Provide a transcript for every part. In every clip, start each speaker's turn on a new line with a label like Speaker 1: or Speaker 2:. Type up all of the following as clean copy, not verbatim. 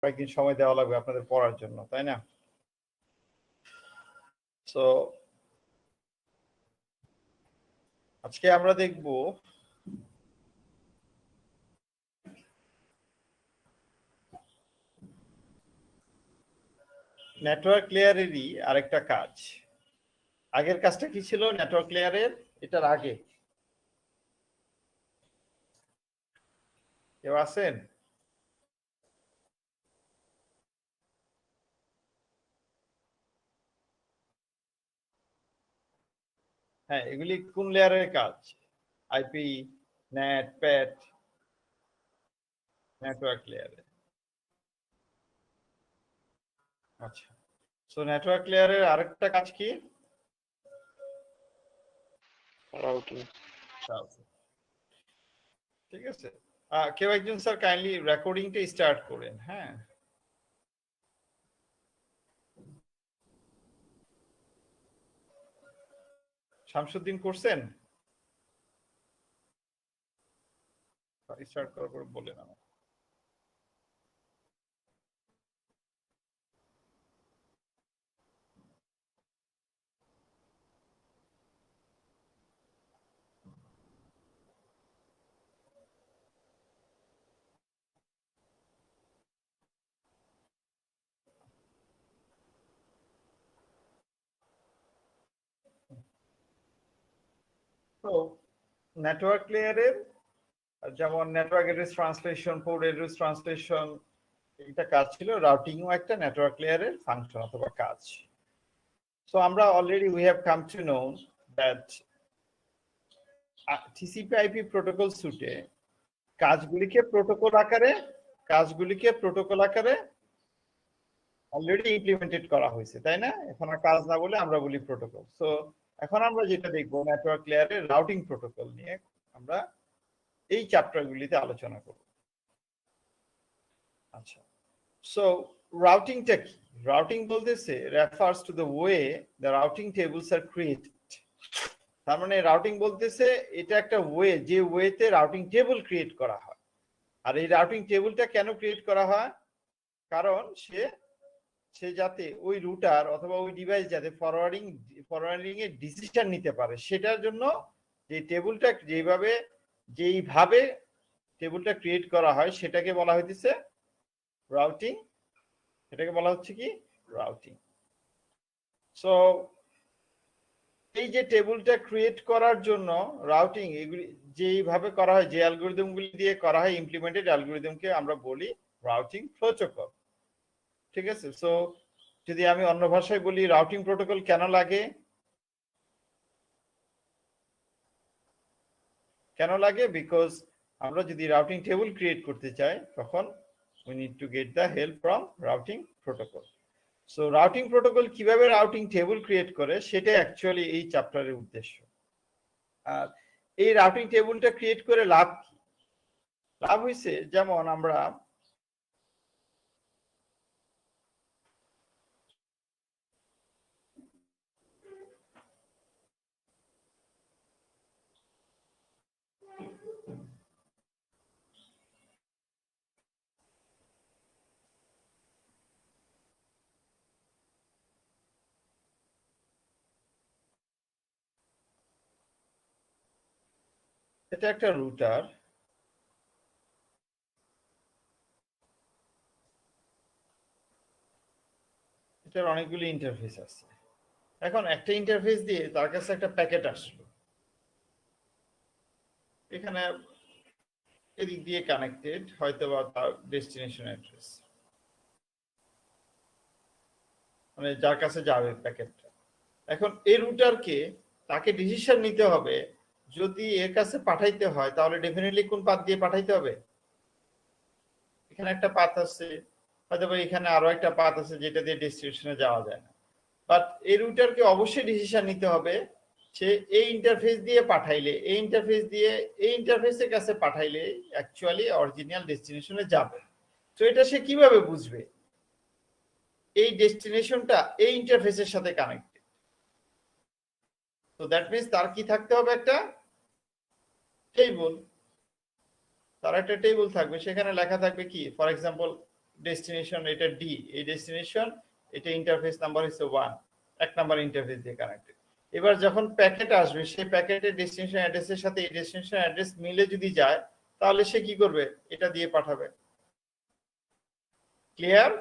Speaker 1: কয়েকদিন সময় দেওয়া লাগবে আপনাদের পড়ার জন্য, তাই না? সো আজকে আমরা দেখব নেটওয়ার্ক লেয়ারেরই আরেকটা কাজ। আগের কাজটা কি ছিল নেটওয়ার্ক লেয়ারের? এটার আগে কেউ আছেন? হ্যাঁ, এগুলি কোন লেয়ারের কাজ? আইপি, নেট, প্যাট, নেটওয়ার্ক লেয়ারে। আচ্ছা, সো নেটওয়ার্ক লেয়ারের আরেকটা কাজ কি?
Speaker 2: রাউটিং।
Speaker 1: ঠিক আছে, কেউ একজন স্যার কাইন্ডলি রেকর্ডিংটা স্টার্ট করেন। হ্যাঁ, শামসুদ্দিন করছেন? স্টার্ট করার পর বলেন আমাকে। তো নেটওয়ার্ক লেয়ারের যেমন network address translation, port address translation, এটা কাজ ছিল। রাউটিংও একটা নেটওয়ার্ক লেয়ারের ফাংশন অথবা কাজ। সো আমরা already we have come to know that TCP IP protocol সুটে কাজগুলিকে প্রোটোকল আকারে অলরেডি ইমপ্লিমেন্টেড করা হয়েছে, তাই না? এখন আর কাজ না বলে আমরা বলি প্রোটোকল। সো এখন আমরা যেটা দেখবো নেটওয়ার্ক লেয়ারের রাউটিং প্রোটোকল নিয়ে আমরা এই চ্যাপ্টারগুলিতে আলোচনা করব। আচ্ছা, সো রাউটিংটা কি? রাউটিং বলতেছে refers to the way the routing tables R created. তার মানে রাউটিং বলতেছে এটা একটা ওয়ে, যে ওয়েতে রাউটিং টেবল ক্রিয়েট করা হয়। আর এই রাউটিং টেবলটা কেন ক্রিয়েট করা হয়? কারণ সে যাতে ওই রুটার অথবা ওই ডিভাইস যাতে ফরওয়ার্ডিং এর ডিসিশন নিতে পারে, সেটার জন্য যে টেবলটা যেইভাবে টেবলটা ক্রিয়েট করা হয় সেটাকে বলা হইতেছে রাউটিং। এটাকে বলা হচ্ছে কি? রাউটিং। সো এই যে টেবলটা ক্রিয়েট করার জন্য রাউটিং এগুলি যেইভাবে করা হয়, যে অ্যালগরিদমগুলি দিয়ে করা হয়, ইমপ্লিমেন্টেড অ্যালগরিদমকে আমরা বলি রাউটিং প্রোটোকল। ঠিক আছে, সো যদি আমি অন্য ভাষায় বলি রাউটিং প্রোটোকল কেন লাগে? বিকজ আমরা যদি রাউটিং টেবল ক্রিয়েট করতে চাই তখন we need to get the help from routing protocol. So routing protocol কিভাবে রাউটিং টেবল ক্রিয়েট করে সেটা অ্যাকচুয়ালি এই চ্যাপ্টারের উদ্দেশ্য। আর এই রাউটিং টেবলটা ক্রিয়েট করে লাভ কি? লাভ হইছে যেমন আমরা এটা একটা রুটার, এটার অনেকগুলি ইন্টারফেস আছে। এখন একটা ইন্টারফেস দিয়ে তার কাছে একটা প্যাকেট আসলো, এখানে এদিক দিয়ে কানেক্টেড, হয়তো বা তার ডেস্টিনেশন অ্যাড্রেস, মানে যার কাছে যাবে প্যাকেটটা। এখন এই রুটারকে তাকে ডিসিশন নিতে হবে, যদি এর কাছে পাঠাইতে হয় তাহলে ডেফিনেটলি কোন পাথ দিয়ে পাঠাইতে হবে। এখানে একটা পাথ আছে, হয়তো এখানে আরো একটা পাথ আছে যেটা দিয়ে ডেস্টিনেশনে যাওয়া যায় না। বাট এই রুটারকে অবশ্যই ডিসিশন নিতে হবে, সে এই ইন্টারফেস দিয়ে পাঠাইলে এই ইন্টারফেসের কাছে পাঠাইলে অ্যাকচুয়ালি অরিজিনাল ডেস্টিনেশনে যাবে। তো এটা সে কিভাবে বুঝবে এই ডেস্টিনেশনটা এই ইন্টারফেসের সাথে কানেক্টেড? তো দ্যাট মিন্স তার কি থাকতে হবে? একটা টেবল। তার একটা টেবল থাকবে, সেখানে লেখা থাকবে কি, ফর এক্সাম্পল ডেস্টিনেশন এটা ডি, এই ডেস্টিনেশন, এটা ইন্টারফেস নাম্বার হচ্ছে 1, এক নাম্বার ইন্টারফেস দিয়ে কানেক্টেড। এবার যখন প্যাকেট আসবে সেই প্যাকেটের ডেস্টিনেশন অ্যাড্রেসের সাথে এই ডেস্টিনেশন অ্যাড্রেস মিলে যদি যায় তাহলে সে কি করবে, এটা দিয়ে পাঠাবে। ক্লিয়ার?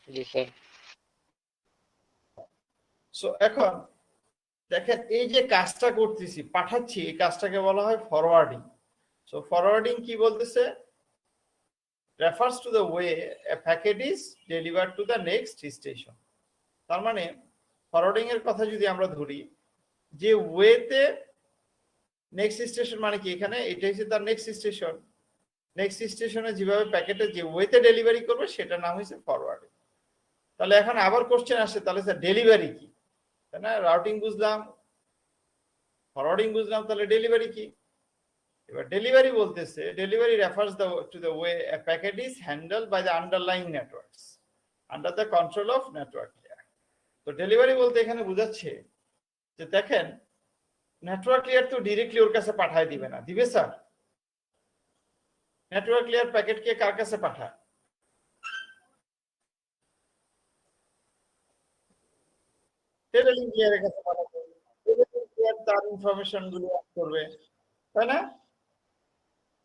Speaker 2: জি স্যার।
Speaker 1: সো এখন দেখেন এই যে কাজটা করতেছি পাঠাচ্ছি, এই কাজটাকে বলা হয় ফরওয়ার্ডিং। সো ফরওয়ার্ডিং কি বলতেছে, refers to the way a packet is delivered to the next station। তার মানে ফরওয়ার্ডিং এর কথা যদি আমরা ধরি, যে ওয়েতে নেক্সট স্টেশন মানে কি, এখানে এটা হচ্ছে তার নেক্সট স্টেশন, নেক্সট স্টেশনে যেভাবে প্যাকেটে যে ওয়েতে ডেলিভারি করবে সেটার নাম হচ্ছে ফরওয়ার্ডিং। তাহলে এখন আবার কোশ্চেন আসে, তাহলে স্যার ডেলিভারি কি, তাই না? রাউটিং বুঝলাম, ফরওয়ার্ডিং বুঝলাম, তাহলে ডেলিভারি কি? এবার ডেলিভারি বলতেছে, delivery refers to the way a packet is handled by the underlying networks under the control of network layer। তো ডেলিভারি বলতে এখানে বোঝাচ্ছে যে দেখেন নেটওয়ার্ক লেয়ার তো ডাইরেক্টলি ওর কাছে পাঠায় দিবে না, দিবে স্যার? নেটওয়ার্ক লেয়ার প্যাকেটকে কার কাছে পাঠায়? টেলিং লেয়ারের কাছে পাঠাবে, টেলিং লেয়ার তার ইনফরমেশন গুলো করবে, তাই না?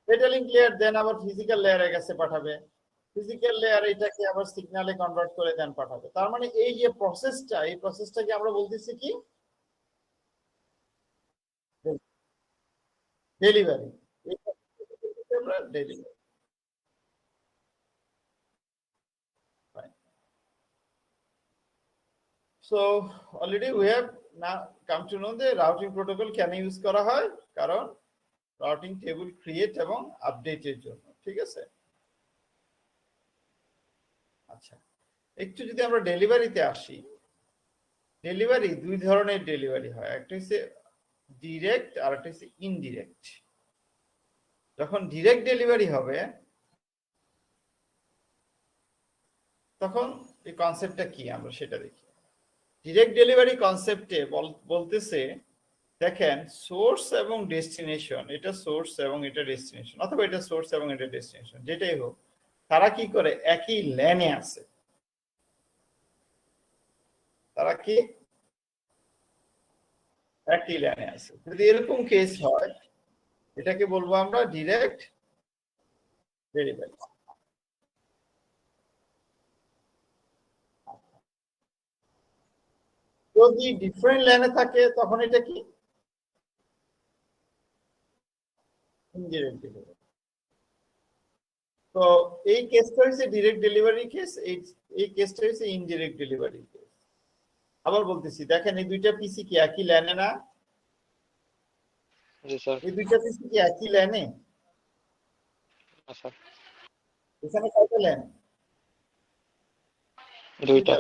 Speaker 1: টেলিং লেয়ার দেন আবার ফিজিক্যাল লেয়ারের কাছে পাঠাবে, ফিজিক্যাল লেয়ার এটাকে আবার সিগন্যালে কনভার্ট করে দেন পাঠাবে। তার মানে এই যে প্রসেসটা, এই প্রসেসটাকে আমরা বলতেছি কি, ডেলিভারি। আমরা delivery. So already we have now come to know the routing protocol কেন ইউজ করা হয়, কারণ রাউটিং টেবিল ক্রিয়েট এবং আপডেটের জন্য, ঠিক আছে? আচ্ছা, একটু যদি আমরা ডেলিভারিতে আসি, ডেলিভারি দুই ধরনের ডেলিভারি হয়, একটা হচ্ছে ডিরেক্ট আর একটা হচ্ছে ইনডিরেক্ট। যখন ডিরেক্ট ডেলিভারি হবে তখন এই কনসেপ্টটা কি আমরা সেটা দেখি। ডিরেক্ট ডেলিভারি কনসেপ্টে বলতেছে দেখেন সোর্স এবং ডেস্টিনেশন, এটা সোর্স এবং এটা ডেস্টিনেশন, অথবা এটা সোর্স এবং এটা ডেস্টিনেশন, যেটাই হোক, তারা কি করে একই ল্যানে আছে। তারা কি একই ল্যানে আছে। যদি এরকম কেস হয় এটাকে বলবো আমরা ডিরেক্ট ডেলিভারি। যদি ডিফারেন্ট ল্যানে থাকে তখন এটা কি ইনডিরেক্ট ডেলিভারি। তো এই কেসটা হচ্ছে ডিরেক্ট ডেলিভারি কেস, এই কেসটা হচ্ছে ইনডিরেক্ট ডেলিভারি কেস। আবার বলতেছি দেখেন এই দুইটা পিসি কি একই ল্যানে না?
Speaker 2: জি স্যার।
Speaker 1: এই দুইটা পিসি কি একই ল্যানে?
Speaker 2: আচ্ছা।
Speaker 1: এখানে কয়টা ল্যান?
Speaker 2: দুইটা।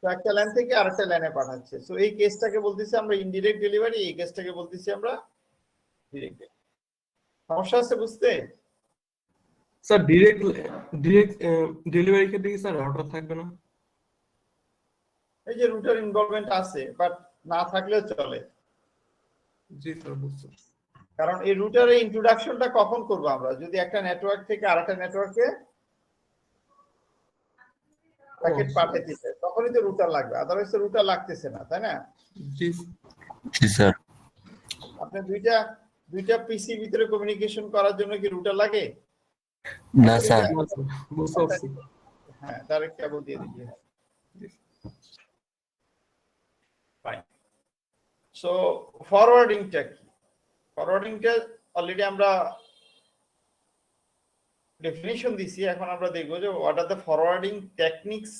Speaker 1: তো একটা ল্যান থেকে আরেকটা ল্যানে পাঠাচ্ছে। সো এই কেসটাকে বলতেছি আমরা ইনডিরেক্ট ডেলিভারি, এই কেসটাকে বলতেছি আমরা ডিরেক্ট। সমস্যা আছে বুঝতে?
Speaker 3: স্যার ডিরেক্ট ডিরেক্ট ডেলিভারি ক্ষেত্রে কি স্যার রাউটার থাকবে না?
Speaker 1: এই যে রুটার ইনভলভমেন্ট আছে, বাট না থাকলেও চলে।
Speaker 3: জি স্যার বুঝছি।
Speaker 1: কারণ এই রুটারের ইন্ট্রোডাকশনটা কখন করব আমরা, যদি একটা নেটওয়ার্ক থেকে আরেকটা নেটওয়ার্কে প্যাকেট পাঠাতে চাই তখনই তো রুটার লাগবে, আদারওয়াইজ তো রুটার লাগতেছে না, তাই না?
Speaker 3: জি
Speaker 4: জি স্যার।
Speaker 1: আপনি দুইটা পিসি ভিতরে কমিউনিকেশন করার জন্য কি রুটার লাগে?
Speaker 4: না স্যার।
Speaker 3: বুঝতে পারছি।
Speaker 1: হ্যাঁ, ডাইরেক্ট কেবল দিয়ে দিতে হয়। ফাইন। সো ফরওয়ার্ডিংটা কি? ফরওয়ার্ডিংটা অলরেডি আমরা ডেফিনিশন দিছি, এখন আমরা দেখব যে what are the forwarding techniques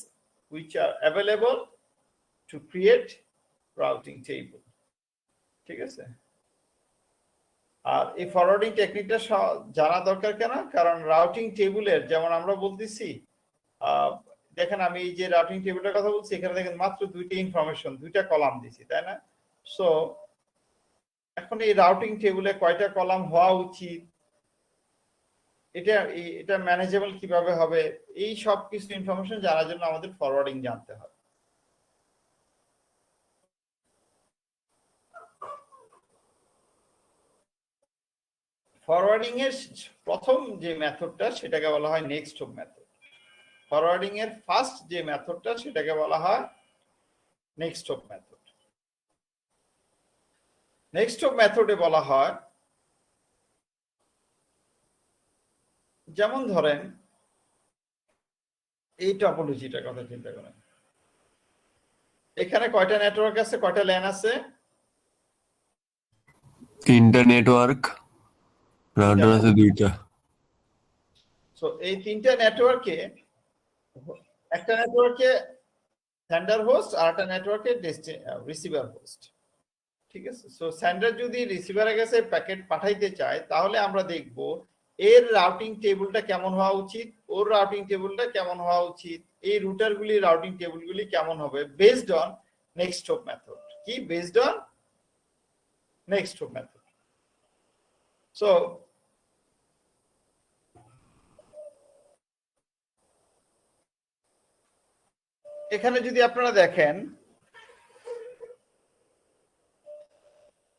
Speaker 1: which are available to create routing table. ঠিক আছে? আর এই ফরওয়ার্ডিং টেকনিকটা জানা দরকার কেন? কারণ রাউটিং টেবিলের যেমন আমরা বলতেছি, দেখেন আমি এই যে রাউটিং টেবিলটার কথা বলছি এখানে দেখেন মাত্র দুইটা ইনফরমেশন, দুইটা কলাম দিছি, তাই না? সো এখন এই রাউটিং টেবিলে কয়টা কলাম হওয়া উচিত, এটা ম্যানেজেবল কিভাবে হবে, এই সব কিছু ইনফরমেশন জানার জন্য আমাদের ফরওয়ার্ডিং জানতে হবে। ফরওয়ার্ডিং এর প্রথম যে মেথডটা সেটাকে বলা হয় নেক্সট হপ মেথড। ফরওয়ার্ডিং এর ফার্স্ট যে মেথডটা সেটাকে বলা হয় next hop method. Next hop মেথডে বলা হয়, যেমন ধরেন এই টপোলজিটার কথা চিন্তা করেন, এখানে কয়টা নেটওয়ার্ক আছে, কয়টা ল্যান আছে?
Speaker 4: 3টা নেটওয়ার্ক, রাউটার আছে 2টা।
Speaker 1: সো এই 3টা নেটওয়ার্কে একটা নেটওয়ার্কে সেন্ডার হোস্ট আর একটা নেটওয়ার্কে রিসিভার হোস্ট, ঠিক আছে? সো সেন্ডার যদি রিসিভারের কাছে প্যাকেট পাঠাইতে চায় তাহলে আমরা দেখব এর রাউটিং টেবিলটা কেমন হওয়া উচিত, ওর রাউটিং টেবিলটা কেমন হওয়া উচিত, এই রুটারগুলি রাউটিং টেবিলগুলি কেমন হবে based on next hop method. কি based on next hop method. So এখানে যদি আপনারা দেখেন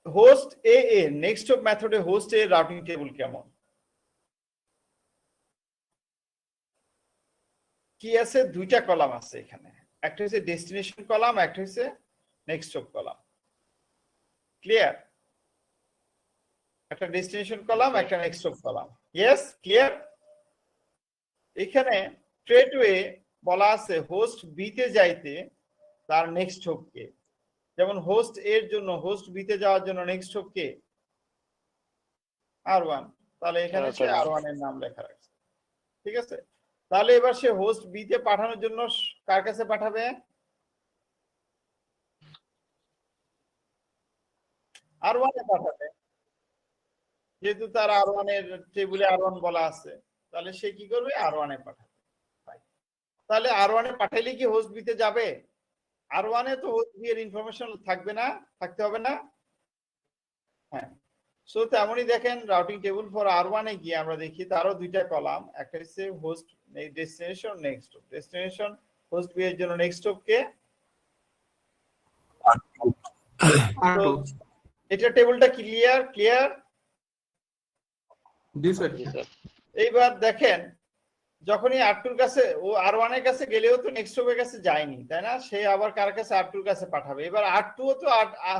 Speaker 1: হোস্ট এ এর নেক্সট হপ মেথডে হোস্ট এর রাউটিং টেবিল কেমন, কি আছে? 2টা কলাম আছে এখানে, একটা হচ্ছে ডেস্টিনেশন কলাম, একটা হচ্ছে নেক্সট হপ কলাম। ক্লিয়ার? একটা ডেস্টিনেশন কলাম, একটা next hop column. Yes, clear? এখানে স্ট্রেটওয়ে বলা আছে হোস্ট বি তে যাইতে তার নেক্সট হপ কে। যেমন হোস্ট এর জন্য হোস্ট বি তে যাওয়ার জন্য নেক্সট হপ কে R1, তাহলে এখানে সে R1 এর নাম লেখা রাখছে, ঠিক আছে? তাহলে এবার সে হোস্ট বি তে পাঠানোর জন্য কার কাছে পাঠাবে? R1 এ পাঠাবে, যেহেতু তার R1 এর টেবিলে R1 বলা আছে, তাহলে সে কি করবে? R1 এ পাঠাবে। তাহলে R1 এ পাঠাইলে কি হোস্ট বি তে যাবে? R1 এ তো হোস্ট বি এর ইনফরমেশন থাকবে না, থাকতে হবে না? হ্যাঁ। সো তেমনই দেখেন রাউটিং টেবিল ফর R1 এ গিয়ে আমরা দেখি তারও 2টা কলাম, একটা হচ্ছে host destination next hop. Destination host B এর জন্য নেক্সট হপ কে
Speaker 3: R2।
Speaker 1: এটা টেবিলটা ক্লিয়ার? ক্লিয়ার?
Speaker 3: জি স্যার।
Speaker 1: এইবার দেখেন যখনই R2 এর কাছে ও R1 এর কাছে গেলেও তো নেক্সট হপের কাছে যায়নি, তাই না? সে আবার কার কাছে? R2 এর কাছে পাঠাবে। এবার R2 ও তো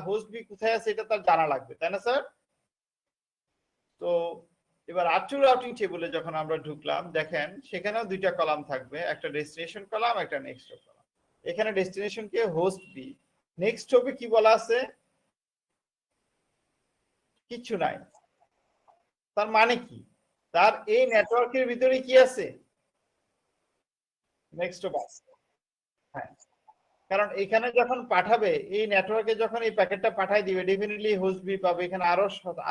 Speaker 1: হোস্ট বি কোথায় আছে এটা তার জানা লাগবে, তাই না স্যার? তো এবার R2 রাউটিং টেবিলে যখন আমরা ঢুকলাম দেখেন সেখানেও 2টা কলাম থাকবে, একটা ডেস্টিনেশন কলাম, একটা নেক্সট হপ কলাম। এখানে ডেস্টিনেশন কে হোস্ট বি, নেক্সট হপে কি বলা আছে? কিছু নাই। তার মানে কি? তার এই নেটওয়ার্কের ভিতরে কি আছে? নেক্সট হপ আছে। হ্যাঁ, কারণ এখানে যখন পাঠাবে এই নেটওয়ার্কে যখন এই প্যাকেটটা পাঠাই দিবে ডেফিনেটলি হোস্ট বি পাবে, এখানে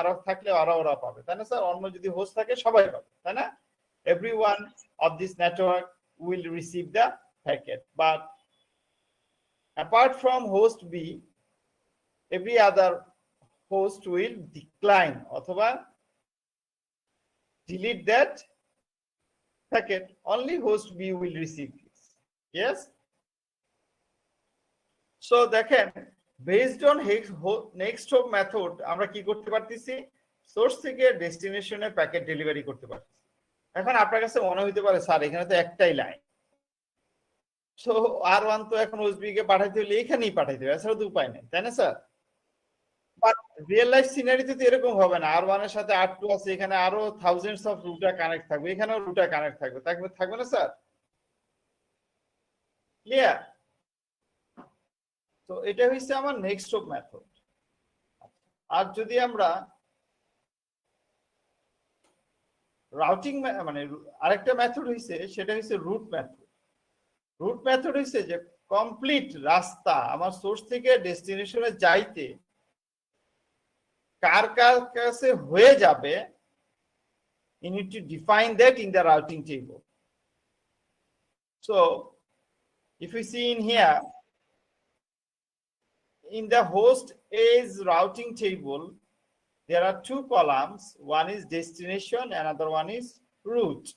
Speaker 1: আরো থাকলে ওরা পাবে, তাই না স্যার? অন্য যদি হোস্ট থাকে সবাই পাবে, তাই না? everyone of this network will receive the packet, but apart from host B every other host will decline অথবা delete that packet, only host B will receive this. Yes? So দেখেন based on next hop method আমরা কি করতে পারতেছি? Source থেকে ডেস্টিনেশনে packet delivery করতে পারতেছি। এখন আপনার কাছে মনে হইতে পারে স্যার এখানে তো একটাই লাইন, সো R1 তো এখন হোস্ট বি কে পাঠাইতে হলে এখানেই পাঠাইতে হবে, এছাড়া তো উপায় নেই, তাই না স্যার? বাট রিয়েল লাইফ সিনারিতে তো এরকম হবে না। R1 এর সাথে R2 আছে, এখানে আরো থাউজেন্ডস অফ রুটার কানেক্ট থাকবে, এখানেও রুটার কানেক্ট থাকবে, থাকবে না স্যার? ক্লিয়ার? তো এটা হচ্ছে আমার নেক্সট হপ মেথড। আর যদি আমরা রাউটিং মানে আরেকটা মেথড হইছে, সেটা হচ্ছে রুট মেথড। রুট মেথড হইছে যে কমপ্লিট রাস্তা আমার সোর্স থেকে ডেস্টিনেশনে যাইতে কার কার কাছে হয়ে যাবে, you need to define that in the routing table. So if we see in here in the host A's routing table there are 2 columns, one is destination, another one is route.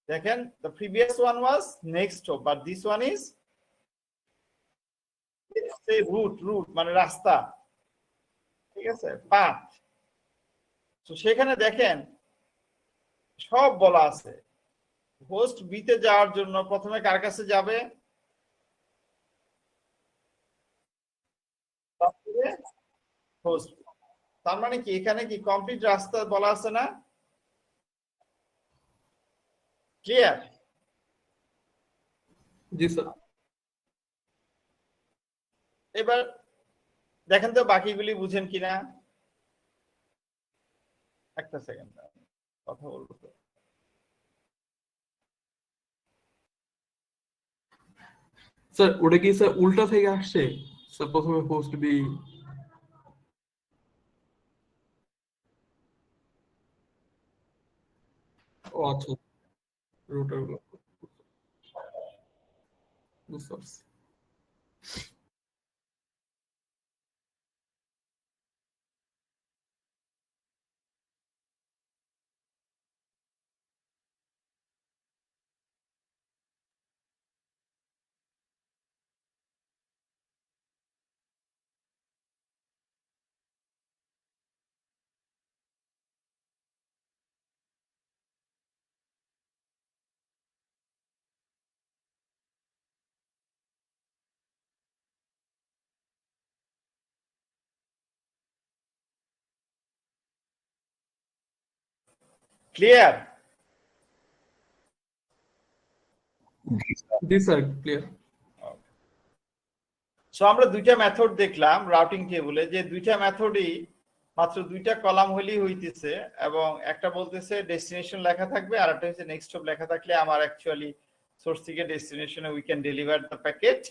Speaker 1: Again, the previous one was next hop, but this one is say route মানে রাস্তা, ঠিক আছে, path. তো সেখানে দেখেন সব বলা আছে। হোস্ট বি তে যাওয়ার জন্য প্রথমে কার কাছে যাবে? হোস্ট। তার মানে কি এখানে কি কমপ্লিট রাস্তা বলা আছে না? ক্লিয়ার?
Speaker 3: জি স্যার।
Speaker 1: এবার দেখেন তো বাকিগুলি বুঝেন কিনা। একটা সেকেন্ড কথা বলবো তো।
Speaker 3: স্যার ওটা কি স্যার উল্টা থেকে আসছে? স্যার প্রথমে হোস্ট বি। ও আচ্ছা, রুটার বুঝতে পারছি।
Speaker 1: ক্লিয়ার?
Speaker 3: জি স্যার, ক্লিয়ার।
Speaker 1: সো আমরা দুইটা মেথড দেখলাম রাউটিং টেবিলে, যে দুইটা মেথডই মাত্র দুইটা কলাম হলেই হইতেছে, এবং একটা বলতেছে ডেস্টিনেশন লেখা থাকবে আর একটা হচ্ছে নেক্সট স্টপ লেখা থাকলে আমার অ্যাকচুয়ালি সোর্স থেকে ডেস্টিনেশনে we can deliver the packet.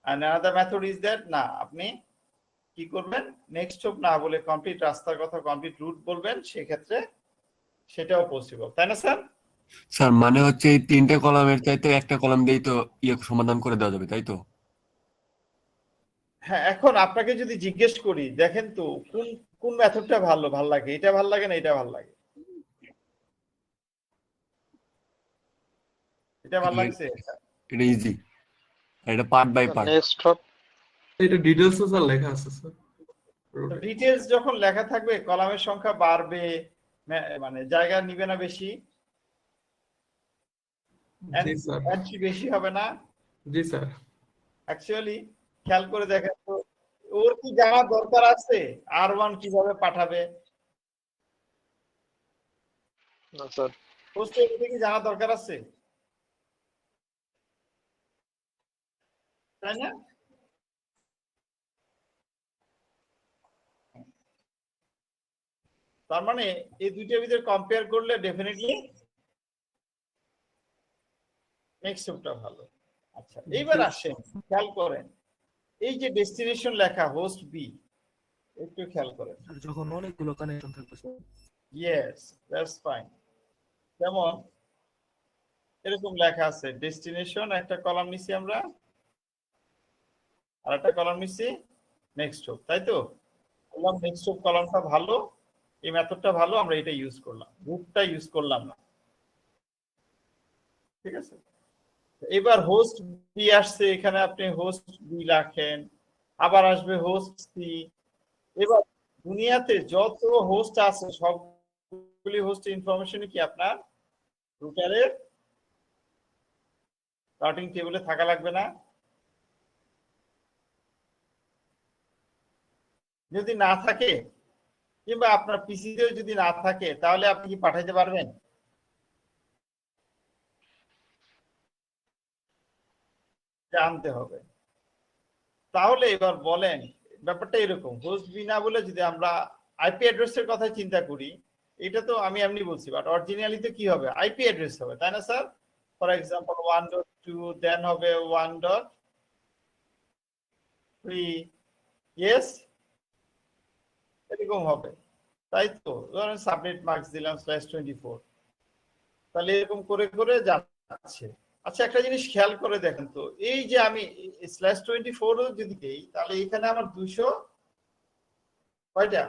Speaker 1: And another method is that না, আপনি কি করবেন, নেক্সট স্টপ না বলে কমপ্লিট রাস্তার কথা, কমপ্লিট রুট বলবেন, সেক্ষেত্রে সেটাও পসিবল, তাই না স্যার?
Speaker 4: স্যার মানে হচ্ছে এই 3টে কলামের চাইতে একটা কলাম দিয়েই তো সমাধান করে দেওয়া যাবে, তাই তো?
Speaker 1: হ্যাঁ, এখন আপনাকে যদি জিজ্ঞেস করি, দেখেন তো কোন কোন মেথডটা ভালো লাগে, এটা ভালো লাগে না এটা ভালো লাগে? এটা ভালো লাগছে?
Speaker 4: এটা ইজি, এটা part by part.
Speaker 2: Next stop.
Speaker 3: এটা ডিটেলসে স্যার লেখা আছে স্যার।
Speaker 1: ডিটেলস যখন লেখা থাকবে কলামের সংখ্যা বাড়বে, মানে জায়গা নিবে না বেশি,
Speaker 3: জি স্যার।
Speaker 1: এন্ট্রি বেশি হবে না?
Speaker 3: জি স্যার।
Speaker 1: অ্যাকচুয়ালি খেয়াল করে দেখেন তো, ওর কি জানার দরকার আছে R1 কিভাবে পাঠাবে?
Speaker 2: না স্যার।
Speaker 1: হোস্টের কি জানার দরকার আছে? তাই না? তার মানে এই দুইটার ভিতরে কম্পেয়ার করলে ডেফিনেটলি নেক্সট স্টপটা ভালো। আচ্ছা, এইবার আসেন খেয়াল করেন, এই যে ডেস্টিনেশন লেখা হোস্ট বি, একটু খেয়াল করেন।
Speaker 5: যখন অনেকগুলো কানেকশন থাকবে।
Speaker 1: Yes, that's fine. যেমন এরকম লেখা আছে ডেস্টিনেশন, একটা কলাম নিছি আমরা, আর একটা কলাম নিছি নেক্সট স্টপ, তাই তো? বললাম নেক্সট স্টপ কলামটা ভালো, এই মেথডটা ভালো, আমরা এটা ইউজ করলাম, রুটটা ইউজ করলাম না, ঠিক আছে? এবার হোস্ট বি আসছে, এখানে আপনি হোস্ট বি রাখেন, আবার আসবে হোস্ট সি। এবার দুনিয়াতে যত হোস্ট আছে সবগুলি হোস্ট ইনফরমেশন কি আপনার রুটারের রাউটিং টেবিলে থাকা লাগবে না? যদি না থাকে, কিংবা আপনার পিসিতেও যদি না থাকে, তাহলে আপনি কি পাঠাইতে পারবেন? জানতে হবে। তাহলে এবার বলেন, ব্যাপারটা এরকম, হোস্ট বি না বলে যদি আমরা আইপি অ্যাড্রেসের কথা চিন্তা করি, এটা তো আমি এমনি বলছি, বাট অরিজিনালি তো কি হবে, আইপি অ্যাড্রেস হবে, তাই না স্যার? ফর এক্সাম্পল 1.2, দেন হবে 1.3, ইয়েস, এরকম হবে, তাই তো? ধরেন সাবনেট মার্কস দিলাম /24, তাহলে এরকম করে করে যাচ্ছে। আচ্ছা, একটা জিনিস খেয়াল করে দেখেন তো, এই যে আমি /24 যদি দেই, তাহলে এখানে আমার 200 কয়টা,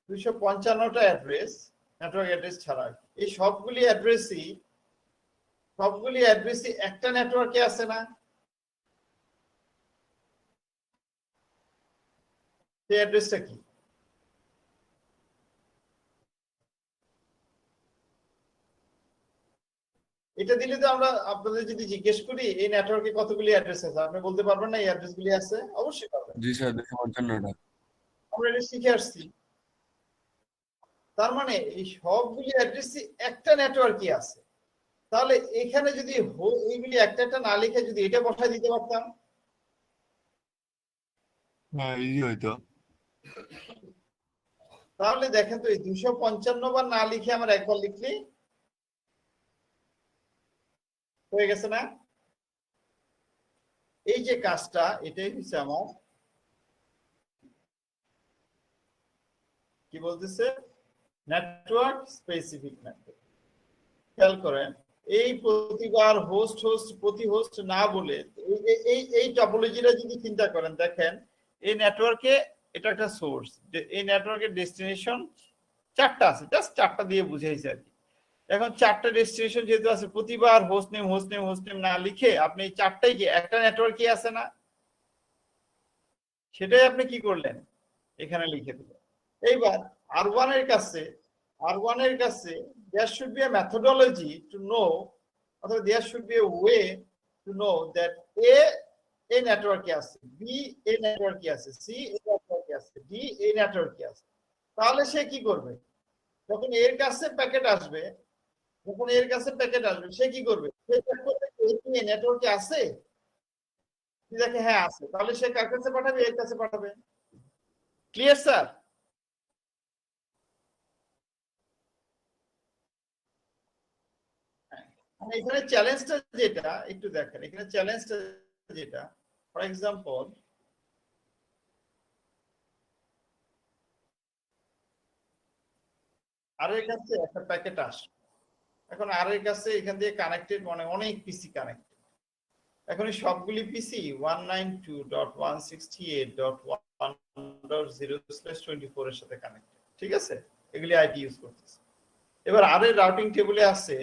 Speaker 1: 255টা অ্যাড্রেস, নেটওয়ার্ক অ্যাড্রেস ছাড়া। এই সবগুলি অ্যাড্রেসই একটা নেটওয়ার্কে আছে না? সেই অ্যাড্রেসটা কি? এটা দিলে তো আমরা আপনাদের যদি জিজ্ঞেস করি এই নেটওয়ার্কে কতগুলি অ্যাড্রেস আছে, আপনি বলতে পারবেন না এই অ্যাড্রেসগুলি আছে? অবশ্যই পারবেন।
Speaker 4: জি স্যার 255টা।
Speaker 1: আমরা এটা শিখে আসছি। তার মানে এই সবগুলি অ্যাড্রেসই একটা নেটওয়ার্কই আছে। তাহলে এখানে যদি এইগুলি একটা একটা না লিখে যদি এটা বসায় দিতে পারতাম,
Speaker 4: হ্যাঁ ইজি হইতো।
Speaker 1: তাহলে দেখেন তো এই 255 বার না লিখে আমার একবার লিখলেই হয়ে গেছে না? এই যে কাজটা, এটাই হচ্ছে আমার কি বলতেছে নেটওয়ার্ক স্পেসিফিক নেটওয়ার্ক। খেয়াল করেন, এই প্রতিবার প্রতি হোস্ট না বলে এই টপোলজিটা যদি চিন্তা করেন, দেখেন এই নেটওয়ার্কে এটা একটা সোর্স, এই নেটওয়ার্কের ডেস্টিনেশন 4টা আছে, জাস্ট 4টা দিয়ে বুঝাইছে আর কি। এখন 4টা ডেস্টিনেশন যেহেতু আছে, প্রতিবার হোস্ট নেম না লিখে আপনি এই 4টাই কি একটা নেটওয়ার্কই আছে না? সেটাই আপনি কি করলেন, এখানে লিখে দিলেন। এইবার R1 এর কাছে there should be a methodology to know, অথবা there should be a way to know that A নেটওয়ার্কে আছে, B A নেটওয়ার্কে আছে, C A নেটওয়ার্কে আছে, D A নেটওয়ার্কে আছে। তাহলে সে কি করবে? যখন এর কাছে প্যাকেট আসবে সে কি করবে? সে চেক করবে এই নেটওয়ার্কে আছে, দেখে হ্যাঁ আছে, তাহলে সে কার কাছে পাঠাবে? এর কাছে পাঠাবে। Clear sir? এখানে চ্যালেঞ্জটা যেটা একটু দেখেন, এখানে চ্যালেঞ্জটা যেটা, ফর এক্সাম্পল আর এর কাছে একটা প্যাকেট আসে, এখন আর এর কাছে এখান দিয়ে কানেক্টেড মানে অনেক পিসি কানেক্টেড। এখন এই সবগুলি পিসি 192.168.1.0/24 এর সাথে কানেক্টেড, ঠিক আছে? এগুলি আইপি ইউজ করতেছে। এবার আর এর রাউটিং টেবিলে আছে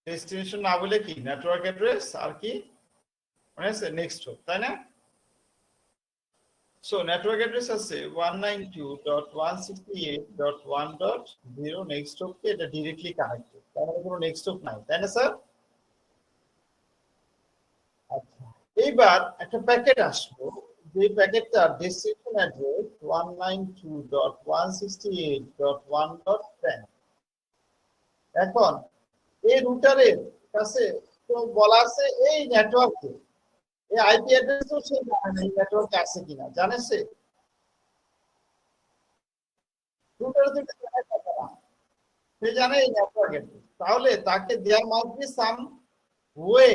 Speaker 1: ডেস্টিনেশন না বলে কি নেটওয়ার্ক অ্যাড্রেস আর কি মানে নেক্সট হোপ, তাই না? সো নেটওয়ার্ক অ্যাড্রেস আছে 192.168.1.0 নেক্সট হোপ কে এটা डायरेक्टली কানেক্টেড, তার মানে কোনো নেক্সট হোপ নাই, তাই না স্যার? আচ্ছা, এইবার একটা প্যাকেট আসলো, যে প্যাকেটটা ডেস্টিনেশন অ্যাড্রেস 192.168.1.10। এখন এই রুটারের কাছে তো বলা আছে এই নেটওয়ার্কে এই আইপি অ্যাড্রেস তো সে জানে না এই নেটওয়ার্কে আছে কিনা, জানে সে? রুটারে তো এটা জানার কথা না, সে জানে এই নেটওয়ার্ক অ্যাড্রেস। তাহলে তাকে there must be some way,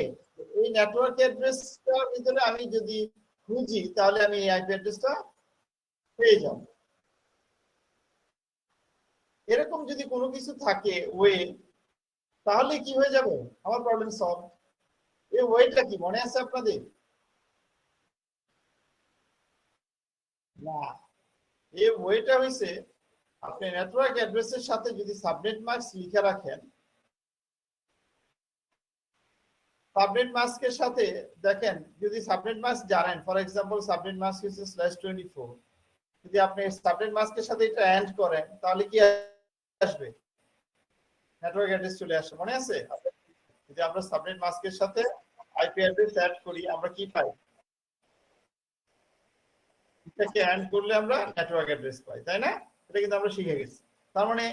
Speaker 1: এই নেটওয়ার্ক অ্যাড্রেসটার ভিতরে আমি যদি খুঁজি তাহলে আমি এই আইপি অ্যাড্রেসটা পেয়ে যাব। এরকম যদি কোনো কিছু থাকে ওয়ে, তাহলে কি হয়ে যাবে আমার প্রবলেম সলভ। এই ওয়েটা কি মনে আছে আপনাদের? না, এই ওয়েটা হইছে আপনি নেটওয়ার্ক অ্যাড্রেসের সাথে যদি সাবনেট মাস্ক লিখে রাখেন, সাবনেট মাস্কের সাথে দেখেন যদি সাবনেট মাস্ক জানেন, ফর এক্সাম্পল সাবনেট মাস্ক হচ্ছে /24, যদি আপনি সাবনেট মাস্কের সাথে এটা অ্যাড করেন তাহলে কি আসবে? নেটওয়ার্ক অ্যাড্রেস চলে আসে, মনে আছে? যদি আমরা সাবনেট মাস্কের সাথে আইপি অ্যাড্রেস অ্যাড করি আমরা কি পাই? এটাকে অ্যাড করলে আমরা নেটওয়ার্ক অ্যাড্রেস পাই, তাই না? এটা কিন্তু আমরা শিখে গেছি। তার মানে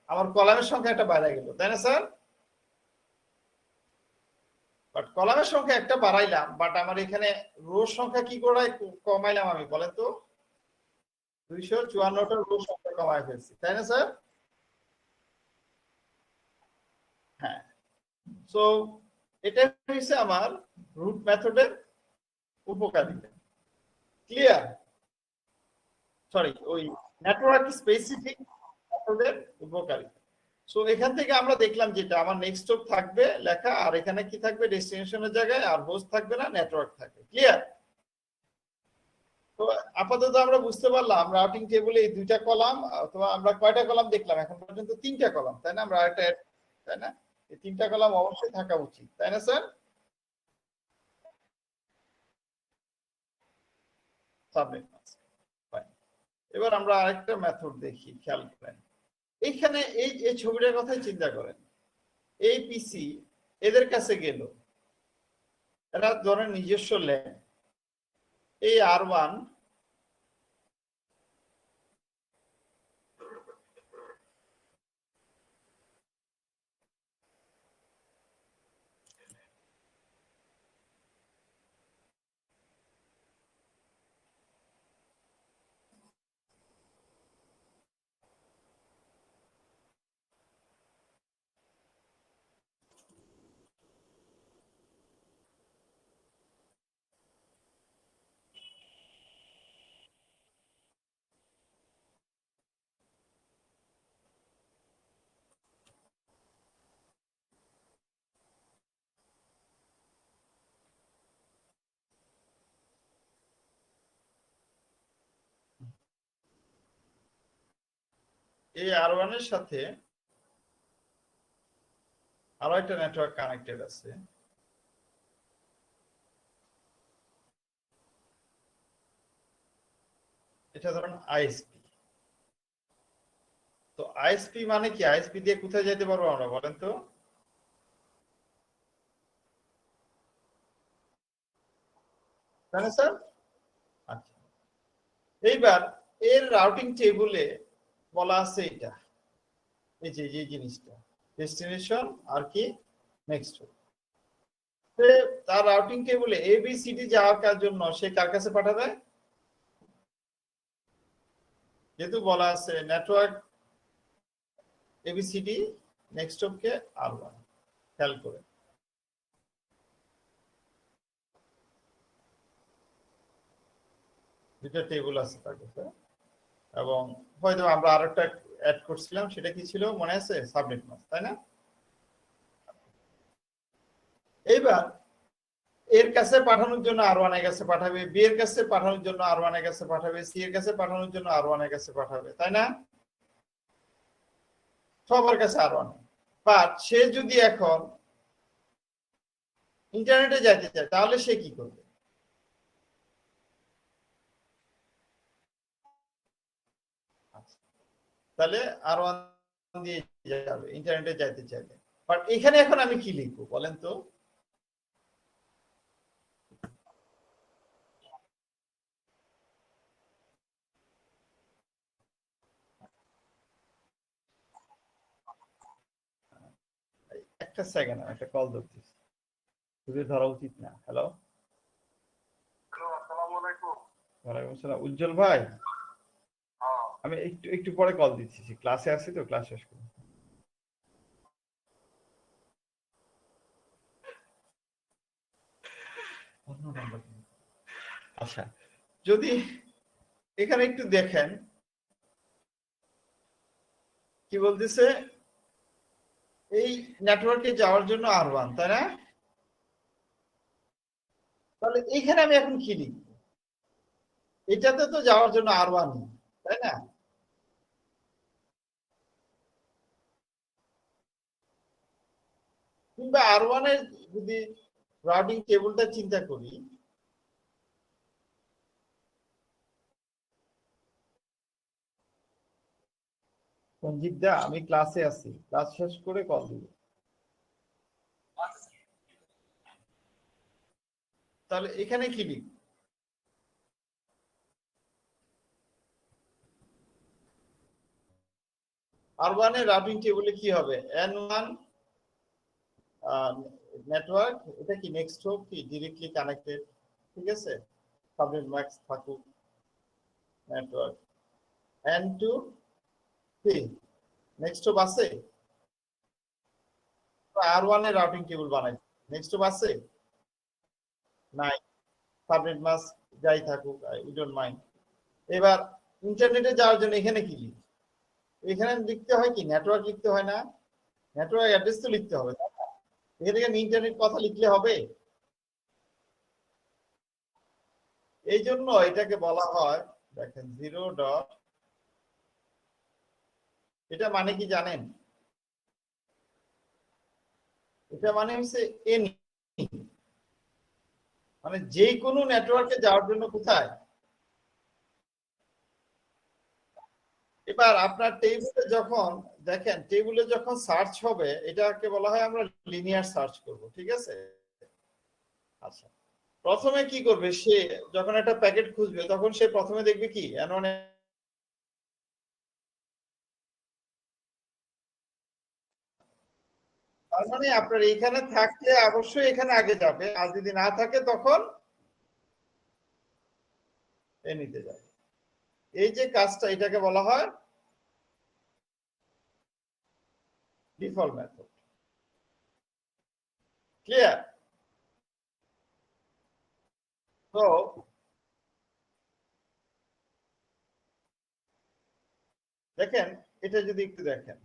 Speaker 1: আমার কলামের সংখ্যা একটা বাইরে গেল, তাই না স্যার? বাট কলামের সংখ্যা একটা বাড়াইলাম, বাট আমার এখানে রোর সংখ্যা কি করে কমাইলাম আমি বলেন তো? 254টা রো সংখ্যা কমাই ফেলছি, তাই না স্যার? হ্যাঁ। সো এটা হচ্ছে আমার রুট মেথডের উপকারিতা। ক্লিয়ার? সরি, ওই নেটওয়ার্ক স্পেসিফিক মেথডের উপকারিতা। সো এখান থেকে আমরা দেখলাম যেটা আমার নেক্সট হোপ থাকবে লেখা, আর এখানে কি থাকবে ডেস্টিনেশনের জায়গায়, আর হোস্ট থাকবে না, নেটওয়ার্ক থাকবে। ক্লিয়ার? তো আপাতত আমরা বুঝতে পারলাম রাউটিং টেবিলে এই দুইটা কলাম, অথবা আমরা কয়টা কলাম দেখলাম এখন পর্যন্ত? 3টা কলাম, তাই না? আমরা আরেকটা, তাই না? এই 3টা কলাম অবশ্যই থাকা উচিত, তাই না স্যার? Subnet mask. এবার আমরা আরেকটা মেথড দেখি, খেয়াল করেন এইখানে এই ছবিটার কথাই চিন্তা করেন। এই পিসি এদের কাছে গেল, এরা ধরেন নিজস্ব ল্যাব, এই R1 এই R1 এর সাথে আরো একটা নেটওয়ার্ক কানেক্টেড আছে। এটা ধরুন আইএসপি। তো আইএসপি মানে কি? আইএসপি দিয়ে কোথায় যেতে পারবো আমরা, বলেন তো? তাই না স্যার? আচ্ছা, এইবার এর রাউটিং টেবিলে বলা আছে এটা, এই যে জিনিসটা ডেস্টিনেশন আর কি নেক্সট। তার রাউটিং টেবিলে এবিসিডি যাওয়ার জন্য সে কার কাছে পাঠাবে? যেহেতু বলা আছে নেটওয়ার্ক এবিসিডি নেক্সট কে R1, খেয়াল করে দুটা টেবিল আছে তার কাছে। এবং হয়তো আমরা আরেকটা অ্যাড করছিলাম, সেটা কি ছিল মনে আছে? সাবনেট মাস্ক, তাই না? এইবার এর কাছে পাঠানোর জন্য R1 এর কাছে পাঠাবে, বি এর কাছে পাঠানোর জন্য R1 এর কাছে পাঠাবে, সি এর কাছে পাঠানোর জন্য R1 এর কাছে পাঠাবে, তাই না? সবার কাছে R1। বাট সে যদি এখন ইন্টারনেটে যেতে চায় তাহলে সে কি করবে? তাহলে R1 দিয়ে যাবে ইন্টারনেটে যাইতে চাইলে। বাট এখানে এখন আমি কি লিখবো বলেন তো? একটা সেকেন্ড, একটা কল ধরতেছি, দূরে ধরা উচিত না। হ্যালো, ওয়ালাইকুম আসসালাম। উজ্জ্বল ভাই, আমি একটু একটু পরে কল দিচ্ছি, ক্লাসে আছি তো, ক্লাস শেষ করি। আচ্ছা, যদি এখানে একটু দেখেন কি বলতেছে, এই নেটওয়ার্কে যাওয়ার জন্য R1, তাই না? তাহলে এইখানে আমি এখন কি লিখব? এটাতে তো যাওয়ার জন্য R1, তাই না? কিংবা R1 এর যদি রাউটিং টেবিলটা চিন্তা করি, সঞ্জিত দা আমি ক্লাসে আছি, ক্লাস শেষ করে কল দিব। তাহলে এখানে কি লিখব? R1 এর রাউটিং টেবিলে কি হবে? N1 নেটওয়ার্ক, এটা কি নেক্সট হোক কি ডিরেক্টলি কানেক্টেড, ঠিক আছে? সাবনেট ম্যাক্স থাকুক নেটওয়ার্ক। N2 কি নেক্সট হোক আছে? R1 এর রাউটিং টেবিল বানাই, নেক্সট হোক আছে? নাই, সাবনেট মাস্ক যাই থাকুক, উই ডোন্ট মাইন্ড। এবার ইন্টারনেটে যাওয়ার জন্য এখানে কি লিখি? এখানে লিখতে হয় কি নেটওয়ার্ক লিখতে হয় না? নেটওয়ার্ক অ্যাড্রেস তো লিখতে হবে, তাই না? এখান থেকে ইন্টারনেট কথা লিখলে হবে? এই জন্য এটাকে বলা হয়, দেখেন 0 ডট, এটা মানে কি জানেন? এটা মানে হচ্ছে এনি, মানে যে কোনো নেটওয়ার্কে যাওয়ার জন্য কোথায় এবার আপনার টেবিলে যখন দেখেন, টেবিলে যখন সার্চ হবে এটাকে বলা হয় আমরা লিনিয়ার সার্চ করব, ঠিক আছে? আচ্ছা, প্রথমে কি করবে সে, যখন একটা প্যাকেট খুঁজবে তখন সে প্রথমে দেখবে কি N1, তার মানে আপনার এখানে থাকলে অবশ্যই এখানে আগে যাবে, আর যদি না থাকে তখন এ নিতে যাবে। এই যে কাজটা, এটাকে বলা হয় ডিফল্ট মেথড। ক্লিয়ার? তো দেখেন, এটা যদি একটু দেখেন,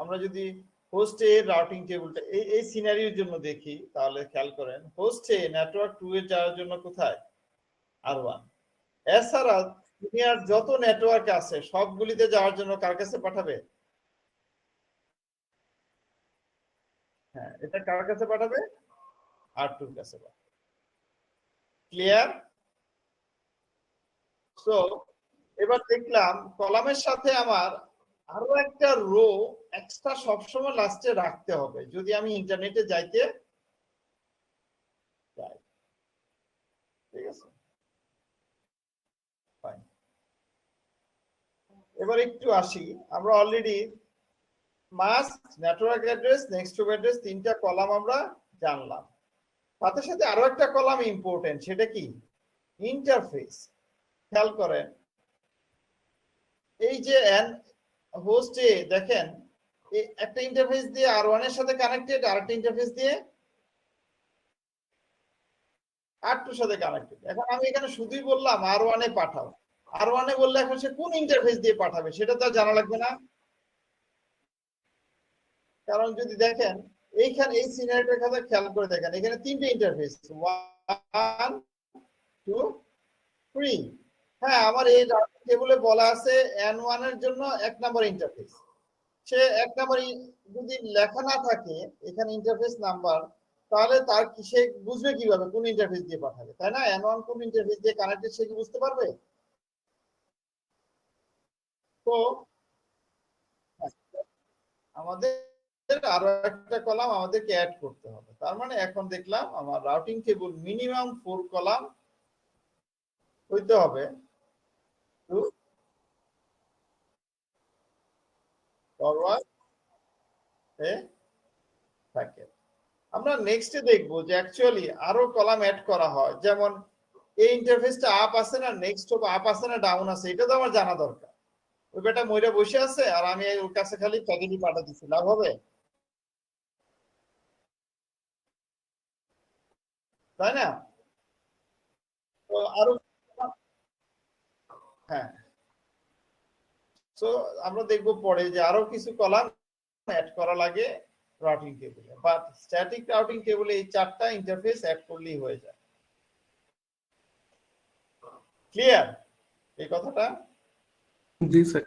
Speaker 1: আমরা যদি হোস্টে রাউটিং টেবিলটা এই সিনারিওর জন্য দেখি তাহলে খেয়াল করেন, হোস্টে নেটওয়ার্ক 2 এ যাওয়ার জন্য কোথায় R1, এছাড়া দুনিয়ার যত নেটওয়ার্ক আছে সবগুলিতে যাওয়ার জন্য কার কাছে পাঠাবে? হ্যাঁ, এটা কার কাছে পাঠাবে? R2 এর কাছে পাঠাবে। ক্লিয়ার? সো এবার দেখলাম কলামের সাথে আমার আরো একটা রো এক্সট্রা সবসময় লাস্টে রাখতে হবে যদি আমি ইন্টারনেটে যাইতে চাই। ঠিক আছে, ফাইন। এবার একটু আসি, আমরা already mask, network address, next top address, তিনটা কলাম আমরা জানলাম। সাথে সাথে আরো একটা কলাম ইম্পর্টেন্ট, সেটা কি? ইন্টারফেস। খেয়াল করেন, এই যে হোস্টে দেখেন একটা ইন্টারফেস দিয়ে R1 এর সাথে কানেক্টেড, আরেকটা ইন্টারফেস দিয়ে R2 এর সাথে কানেক্টেড। এখন আমি এখানে শুধুই বললাম R1 এ পাঠাও, R1 এ বললে এখন সে কোন ইন্টারফেস দিয়ে পাঠাবে সেটা তো জানা লাগবে না? কারণ যদি দেখেন এইখানে এই সিনারিটার কথা খেয়াল করে দেখেন, এখানে তিনটে ইন্টারফেস, 1 2 3। হ্যাঁ, আমার এই টেবিলে বলা আছে N1 এর জন্য 1 নাম্বার ইন্টারফেস। সে 1 নাম্বার যদি লেখা না থাকে এখানে ইন্টারফেস নাম্বার, তাহলে তার কি সে বুঝবে কিভাবে কোন ইন্টারফেস দিয়ে পাঠাবে, তাই না? N1 কোন ইন্টারফেস দিয়ে কানেক্টেড সে কি বুঝতে পারবে? তো আমাদের আরো একটা কলাম আমাদেরকে অ্যাড করতে হবে। তার মানে এখন দেখলাম আমার রাউটিং টেবিল মিনিমাম 4 কলাম হইতে হবে টু ফরওয়ার্ড এ প্যাকেট। আমরা নেক্সটে দেখবো যে অ্যাকচুয়ালি আরো কলাম অ্যাড করা হয়, যেমন এই ইন্টারফেসটা আপ আছে না, নেক্সট হপ আপ আছে না ডাউন আছে, এটা তো আমার জানা দরকার। ওই বেটা মইরা বসে আছে আর আমি ওর কাছে খালি প্যাকেটই পাঠা দিচ্ছি, লাভ হবে? তাই না? তো আরো, হ্যাঁ, সো আমরা দেখবো পরে যে আরো কিছু কলাম অ্যাড করা লাগে রাউটিং টেবিলে, বাট স্ট্যাটিক রাউটিং টেবিলে এই 4টা ইন্টারফেস অ্যাড করলেই হয়ে যায়। ক্লিয়ার এই কথাটা?
Speaker 3: জি sir.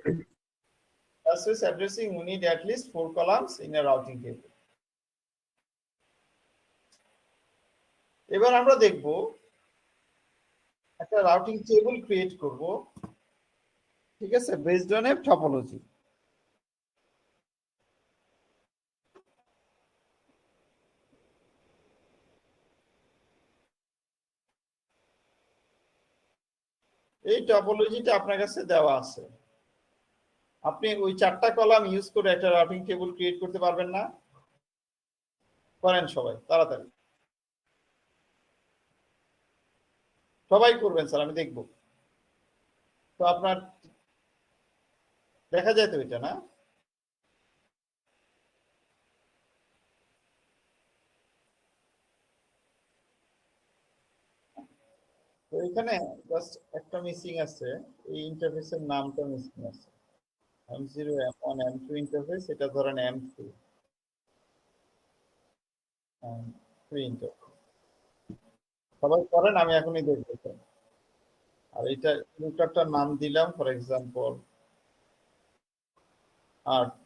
Speaker 1: Service addressing, we need at least 4 columns in a routing table. এবার আমরা দেখব একটা রাউটিং টেবিল ক্রিয়েট করব, ঠিক আছে, বেসড অন এ টপোলজি। এই টপোলজিটা আপনার কাছে দেওয়া আছে, আপনি ওই 4টা কলাম ইউজ করে একটা রাউটিং টেবিল ক্রিয়েট করতে পারবেন না? করেন সবাই তাড়াতাড়ি, সবাই করবেন স্যার, আমি দেখব। তো আপনার দেখা যায় তো এটা, না? তো এখানে জাস্ট একটা মিসিং আছে, এই ইন্টারফেসের নামটা মিসিং আছে। M0 M1 M2 ইন্টারফেস, এটা ধরেন M2 ইন্টারফেস। সবাই করেন, আমি এখনই দেখবো। আর এটা রুটারটার নাম দিলাম ফর এক্সাম্পল R2।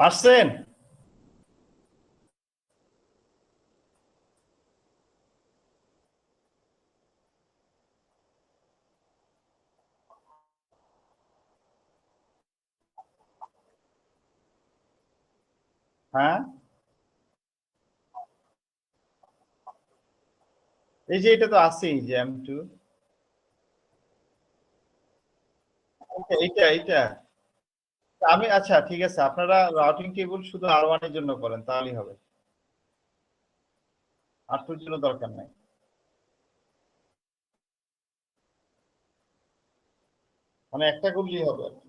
Speaker 1: পারছেন? হ্যাঁ, এই যে এটা তো আছেই যে M2, এইটা এইটা আমি আচ্ছা ঠিক আছে, আপনারা রাউটিং টেবিল শুধু R1 এর জন্য করেন তাহলেই হবে, R2 এর জন্য দরকার নাই। মানে একটা করলেই হবে আর কি।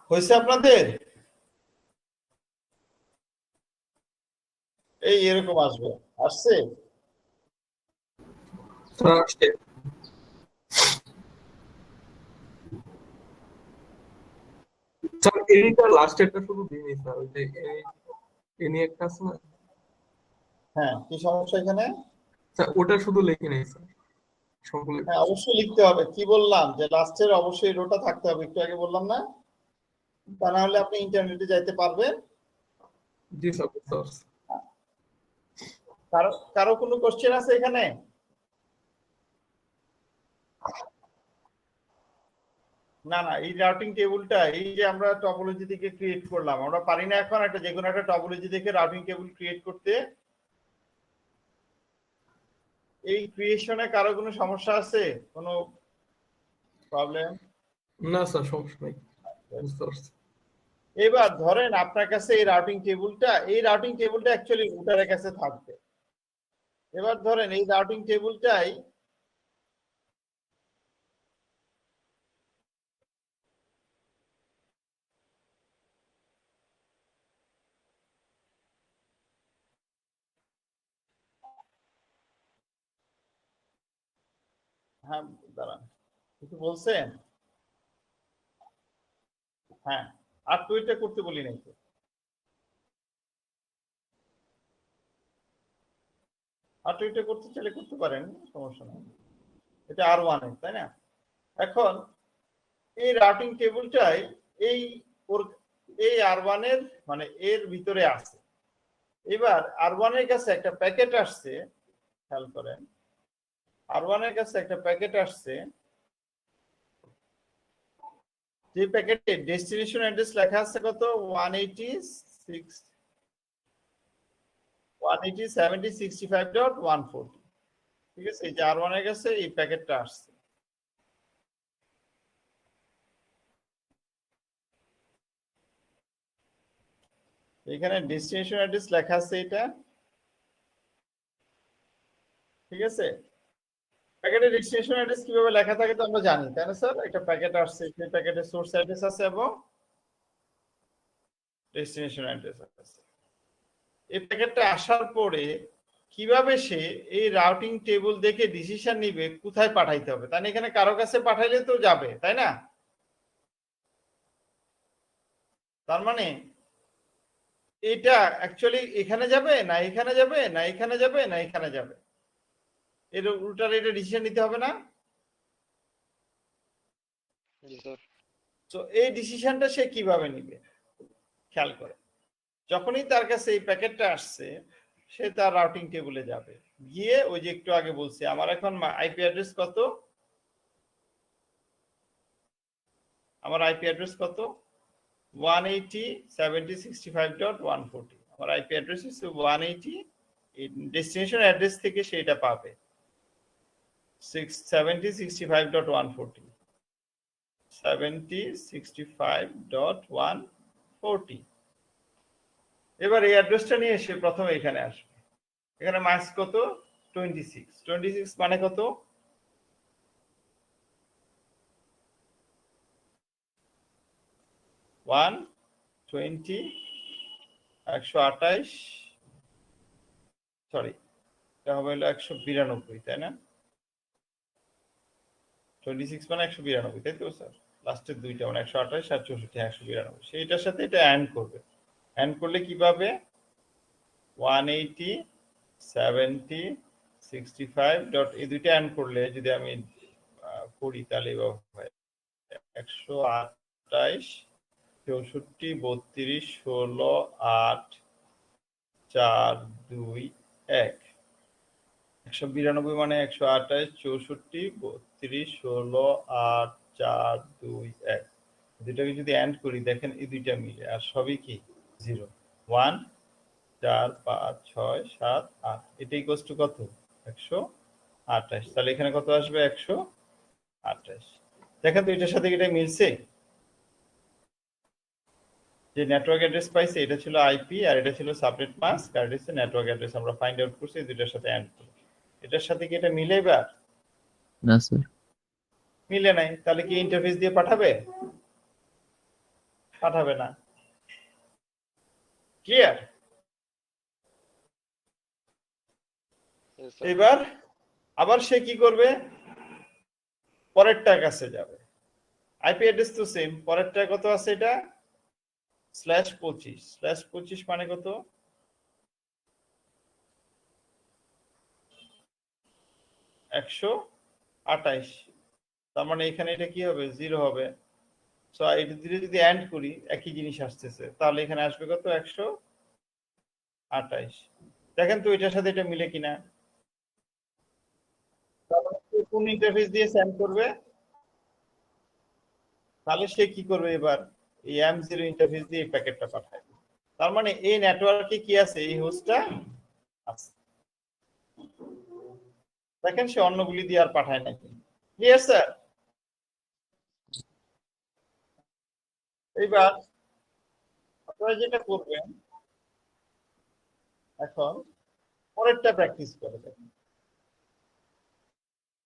Speaker 1: হয়েছে আপনাদের? এই এরকম আসবে, আসছে?
Speaker 3: স্যার আসছে। স্যার এরিটা লাস্টেরটা শুধু দিইনি স্যার, ওই যে এনি একটা আছে না
Speaker 1: হ্যাঁ, কি সমস্যা এখানে?
Speaker 3: স্যার, ওটা শুধু লেখি নেই স্যার, সকলে।
Speaker 1: হ্যাঁ, অবশ্যই লিখতে হবে। কি বললাম যে লাস্টের অবশ্যই রোটা থাকতে হবে, একটু আগে বললাম না? তা না হলে আপনি ইন্টারনেটে যাইতে পারবেন।
Speaker 3: জি স্যার, বুঝতে পারছি।
Speaker 1: কারো কারো কোনো কোশ্চেন আছে এখানে? না না, এই রাউটিং টেবিলটা, এই যে আমরা টপোলজি থেকে ক্রিয়েট করলাম, আমরা পারি না এখন একটা যে কোনো একটা টপোলজি থেকে রাউটিং টেবিল ক্রিয়েট করতে? এই ক্রিয়েশনে কারো কোনো সমস্যা আছে, কোনো প্রবলেম?
Speaker 3: না স্যার, সমস্যা নেই, বুঝতে পারছি।
Speaker 1: এবার ধরেন আপনার কাছে এই রাউটিং টেবিলটা অ্যাকচুয়ালি রুটারের কাছে থাকবে। এবার ধরেন এই রাউটিং টেবিলটাই হ্যাঁ দাঁড়ান, কিছু বলছেন? হ্যাঁ, আর তো এটা করতে বলি নাই তো। আর তো এটা করতে চাইলে করতে পারেন, সমস্যা নেই। এটা R1 এর, তাই না? এখন এই রাউটিং টেবিলটাই এই ওর এই R1 এর মানে এর ভিতরে আছে। এবার R1 এর কাছে একটা প্যাকেট আসছে, খেয়াল করেন, R1 এর কাছে একটা প্যাকেট আসছে, যে প্যাকেটে ডেস্টিনেশন অ্যাড্রেস লেখা আছে কত, 180.70.140। ঠিক আছে, এই যে R1 এর কাছে এই প্যাকেটটা আসছে। এখানে ডেস্টিনেশন অ্যাড্রেস লেখা আছে এটা, ঠিক আছে? প্যাকেটের ডেস্টিনেশন অ্যাড্রেস কিভাবে লেখা থাকে তো আমরা জানি, তাই না স্যার? একটা প্যাকেট আসছে, সেই প্যাকেটের সোর্স অ্যাড্রেস আছে এবং ডেস্টিনেশন অ্যাড্রেস আছে। এই প্যাকেটটা আসার পরে কিভাবে সে এই রাউটিং টেবিল দেখে ডিসিশন নিবে কোথায় পাঠাইতে হবে, তাই না? এখানে কারো কাছে পাঠাইলে তো যাবে, তাই না? তার মানে এটা অ্যাকচুয়ালি এখানে যাবে না এখানে যাবে না এখানে যাবে না এখানে যাবে, এর উল্টার এটা ডিসিশন নিতে হবে না?
Speaker 2: জি স্যার।
Speaker 1: তো এই ডিসিশনটা সে কিভাবে নিবে, খেয়াল করে। যখনই তার কাছে এই প্যাকেটটা আসছে, সে তার রাউটিং টেবিলে যাবে, গিয়ে ওই যে একটু আগে বলছি আমার এখন আইপি অ্যাড্রেস কত, আমার আইপি অ্যাড্রেস কত, 180.70.65.140। আমার আইপি অ্যাড্রেস হচ্ছে 180, ডেস্টিনেশন অ্যাড্রেস থেকে সেটা পাবে 70.65.140, 70.65.140। এবার এই অ্যাড্রেসটা নিয়ে এসে প্রথমে এখানে আসবে। এখানে মার্কস কত, 26 মানে কত, ওয়ান 20 128, সরি এটা হবে হলো 192, তাই না? 26 মানে 192, তাই তো স্যার? লাস্টের দুইটা মানে 128 আর 64, 192, সেইটার সাথে এটা অ্যান্ড করবে। অ্যান্ড করলে কি পাবে, 180 70 65 ডট, এই দুইটা অ্যান্ড করলে যদি আমি করি তাহলে এভাবে হয় 128 64 32 16 8 4 2 1। 192 মানে 128 64 32 16 8 4 2 1। দুইটাকে যদি অ্যান্ড করি দেখেন এই দুইটা মিলে আর সবই কি জিরো। 1 4 5 6 7 8, এটা ইকুয়ালস টু কত, 128। তাহলে এখানে কত আসবে, 128। দেখেন তো এটার সাথে এটা মিলছে, যে নেটওয়ার্ক অ্যাড্রেস পাইছে এটা ছিল আইপি আর এটা ছিল সাবনেট মাস্ক আর এটা হচ্ছে নেটওয়ার্ক অ্যাড্রেস, আমরা ফাইন্ড আউট করছি এই দুইটার সাথে অ্যাড করি। এটার সাথে কি এটা মিলে? এবার
Speaker 5: না স্যার।
Speaker 1: মিলে নাই, তাহলে কি ইন্টারফেস দিয়ে পাঠাবে? পাঠাবে না। ক্লিয়ার?
Speaker 2: Yes, sir.
Speaker 1: এবার আবার সে কি করবে, পরেরটার কাছে যাবে। আইপি অ্যাড্রেস তো সেম, পরেরটা কত আছে, এটা /25 /25 মানে কত, 128। তার মানে এখানে এটা কি হবে, 0 হবে। সো এটা দিয়ে যদি এন্ড করি একই জিনিস আসতেছে, তাহলে এখানে আসবে কত, 128। দেখেন তো এটার সাথে এটা মিলে কিনা। তাহলে সে কোন ইন্টারফেস দিয়ে সেন্ড করবে, তাহলে সে কি করবে, এবার এই M0 ইন্টারফেস দিয়ে এই প্যাকেটটা পাঠায়। তার মানে এই নেটওয়ার্কে কি আছে, এই হোস্টটা আছে। দেখেন সে অন্যগুলি দিয়ে আর পাঠায় নাকি। Clear sir? এইবার আপনারা যেটা করবেন, এখন পরেরটা প্র্যাকটিস করে দেখেন।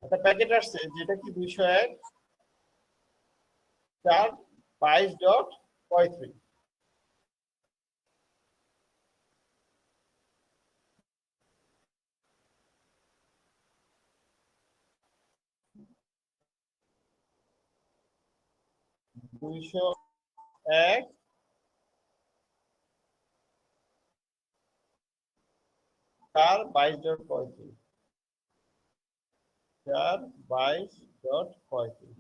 Speaker 1: একটা প্যাকেট আসছে যেটা কি 201.4.22.33। দুইশো এক 4.22.35 4.22.35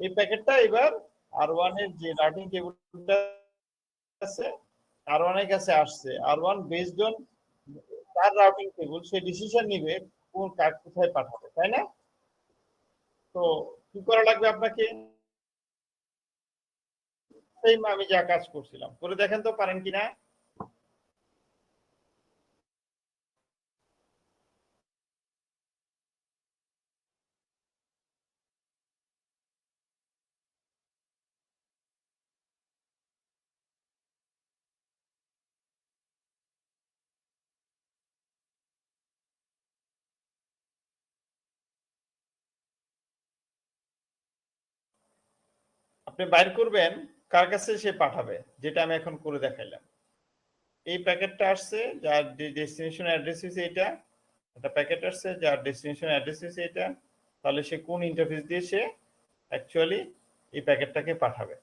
Speaker 1: এই প্যাকেটটা এবার R1 এর যে রাউটিং টেবিলটা আছে, R1 এর কাছে আসছে। R1 বেসড অন তার রাউটিং টেবিল সে ডিসিশন নিবে কোন কাজ কোথায় পাঠাবে, তাই না? তো কি করা লাগবে আপনাকে, সেম আমি যা কাজ করছিলাম করে দেখেন তো পারেন কিনা। আপনি বাইর করবেন কার কাছে সে পাঠাবে, যেটা আমি এখন করে দেখাইলাম। এই প্যাকেটটা আসছে যার ডেস্টিনেশন অ্যাড্রেস হচ্ছে এটা, একটা প্যাকেট আসছে যার ডেস্টিনেশন অ্যাড্রেস হচ্ছে এটা, তাহলে সে কোন ইন্টারফেস দিয়ে সে অ্যাকচুয়ালি এই প্যাকেটটাকে পাঠাবে।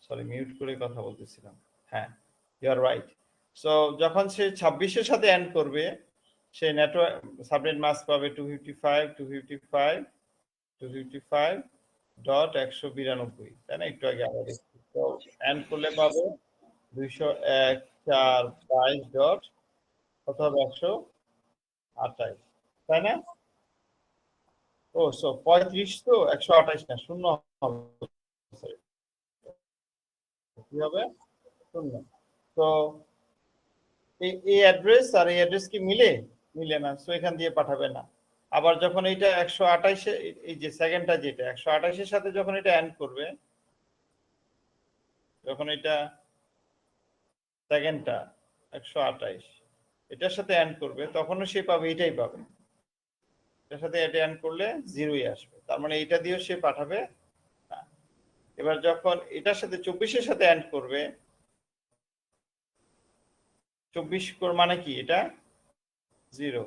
Speaker 1: সরি, মিউট করে কথা বলতেছিলাম। হ্যাঁ, ইউ আর রাইট। সো যখন সে 26-এর সাথে এন্ড করবে, সে নেটওয়ার্ক সাবনেট মাস্ক পাবে 255.255.192, তাই না? একটু আগে আবার দেখছি। তো এন্ড করলে পাবে 201.4.22. ডট কত হবে, 128, তাই না? ও সো 35 তো 128 না, শূন্য হবে। Sorry, কি হবে, শূন্য। তো এই অ্যাড্রেস আর এই অ্যাড্রেস কি মিলে, মিলে না, সো এখান দিয়ে পাঠাবে না। আবার যখন এটা 128, এই যে সেকেন্ডটা যেটা 128-এর সাথে যখন এটা এন্ড করবে, যখন এটা সেকেন্ডটা 128 এটার সাথে এন্ড করবে, তখনও সে পাবে, এটাই পাবে। এটার সাথে এটা এন্ড করলে 0ই আসবে, তার মানে এটা দিয়েও সে পাঠাবে না। এবার যখন এটার সাথে 24-এর সাথে এন্ড করবে, 24 মানে কি, এটা 0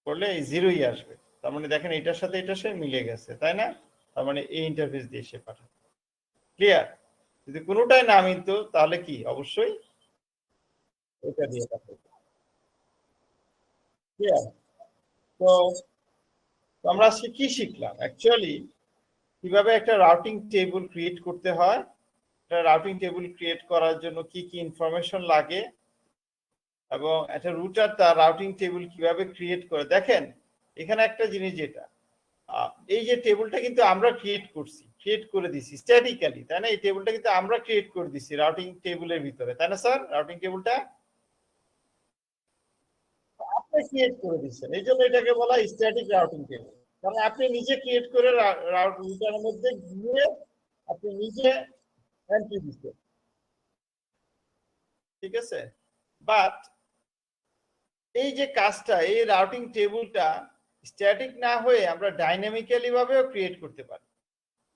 Speaker 1: করলে এই 0ই আসবে। তার মানে দেখেন এটার সাথে এটা সে মিলে গেছে, তাই না? তার মানে এই ইন্টারফেস দিয়ে সে পাঠাবে। ক্লিয়ার? যদি কোনোটাই না মিলতো তাহলে কি, অবশ্যই এটা দিয়ে পাঠাবে। ক্লিয়ার? তো আমরা আজকে কি শিখলাম, অ্যাকচুয়ালি কিভাবে একটা রাউটিং টেবিল ক্রিয়েট করতে হয়, একটা রাউটিং টেবিল ক্রিয়েট করার জন্য কি কি ইনফরমেশন লাগে, এবং একটা রুটার তার রাউটিং টেবিল কিভাবে ক্রিয়েট করে। দেখেন এখানে একটা জিনিস যেটা এই যে টেবিলটা কিন্তু আমরা ক্রিয়েট করে দিছি স্ট্যাটিক্যালি, তাই না? এই টেবিলটা কিন্তু আমরা ক্রিয়েট করে দিছি রাউটিং টেবিলের ভিতরে, তাই না স্যার? রাউটিং টেবিলটা আপনি ক্রিয়েট করে দিচ্ছেন, এই জন্য এটাকে বলা হয় স্ট্যাটিক রাউটিং টেবিল। কারণ আপনি নিজে ক্রিয়েট করে রুটারের মধ্যে গিয়ে আপনি নিজে এন্ট্রি দিচ্ছেন, ঠিক আছে? বাট এই যে কাজটা, এই রাউটিং টেবিলটা স্ট্যাটিক না হয়ে আমরা ডাইনামিক্যালি ভাবেও ক্রিয়েট করতে পারি।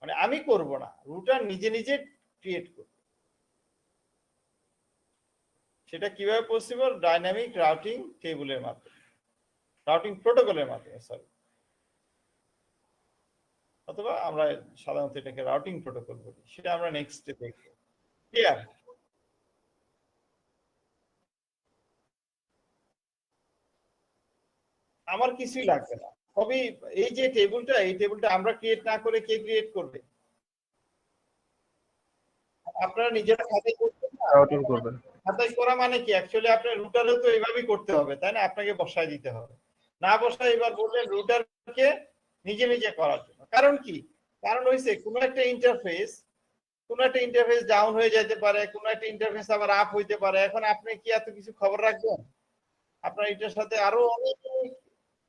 Speaker 1: মানে আমি করব না, রুটার নিজে নিজে ক্রিয়েট করবে। সেটা কিভাবে পসিবল? ডাইনামিক রাউটিং টেবিলের মাধ্যমে, রাউটিং প্রোটোকলের মাধ্যমে, সরি, অথবা আমরা সাধারণত এটাকে রাউটিং প্রোটোকল বলি। সেটা আমরা নেক্সট দেখব। ক্লিয়ার? আমার কিছুই লাগবে না, সবই এই যে টেবিলটা, এই টেবিলটা আমরা ক্রিয়েট না করে কে ক্রিয়েট করবে? আপনারা নিজেরা খাতায় করবেন না,
Speaker 3: রাউটিং করবেন।
Speaker 1: খাতায় করা মানে কি অ্যাকচুয়ালি আপনার রুটারও তো এইভাবেই করতে হবে, তাই না? আপনাকে বসায় দিতে হবে, না বসায় এবার বললেন রুটারকে নিজে নিজে করার জন্য। কারণ কি? কারণ হইছে কোনো একটা ইন্টারফেস ডাউন হয়ে যেতে পারে, কোনো একটা ইন্টারফেস আবার আপ হইতে পারে। এখন আপনি কি এত কিছু খবর রাখবেন? আপনার এটার সাথে আরো অনেক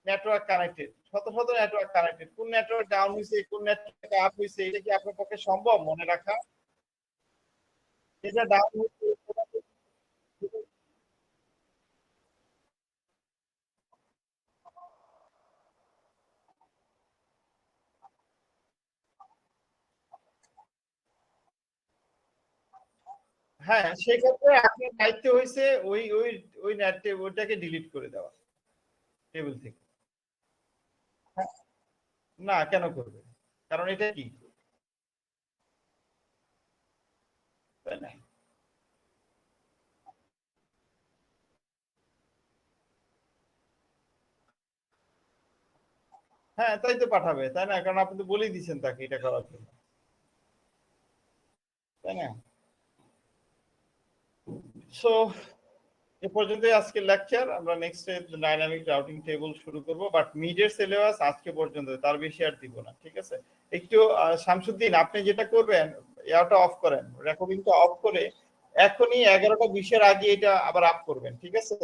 Speaker 1: নেটওয়ার্ক কানেক্টেড, শত শত নেটওয়ার্ক কানেক্টেড। কোন নেটওয়ার্ক ডাউন হইছে, কোন নেটওয়ার্ক আপ হইছে, এটা কি আপনার পক্ষে সম্ভব মনে রাখা? এটা ডাউন হইছে, হ্যাঁ, সেক্ষেত্রে আপনার দায়িত্ব হয়েছে ওই ওই ওই ওইটাকে ডিলিট করে দেওয়া টেবিল থেকে। হ্যাঁ, না, কেন করবে? কারণ এটা কি, তাই না? হ্যাঁ, তাই তো পাঠাবে, তাই না? কারণ আপনি তো বলেই দিচ্ছেন তাকে এটা করার জন্য, তাই না? সো এ পর্যন্তই আজকের লেকচার। আমরা নেক্সট ডাইনামিক রাউটিং টেবিল শুরু করব, বাট মিডের সিলেবাস আজকে পর্যন্ত, তার বেশি আর দিব না, ঠিক আছে? একটু শামসুদ্দিন, আপনি যেটা করবেন, ইয়াটা অফ করেন, রেকর্ডিংটা অফ করে এখনই 11:20 আগে এটা আবার আপ করবেন, ঠিক আছে?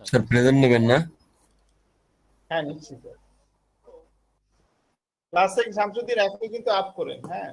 Speaker 4: স্যার প্রেজেন্ট নেবেন না?
Speaker 1: হ্যাঁ, নিশ্চিত। ক্লাসে শামসুদ্দিন এখনই কিন্তু আপ করেন, হ্যাঁ।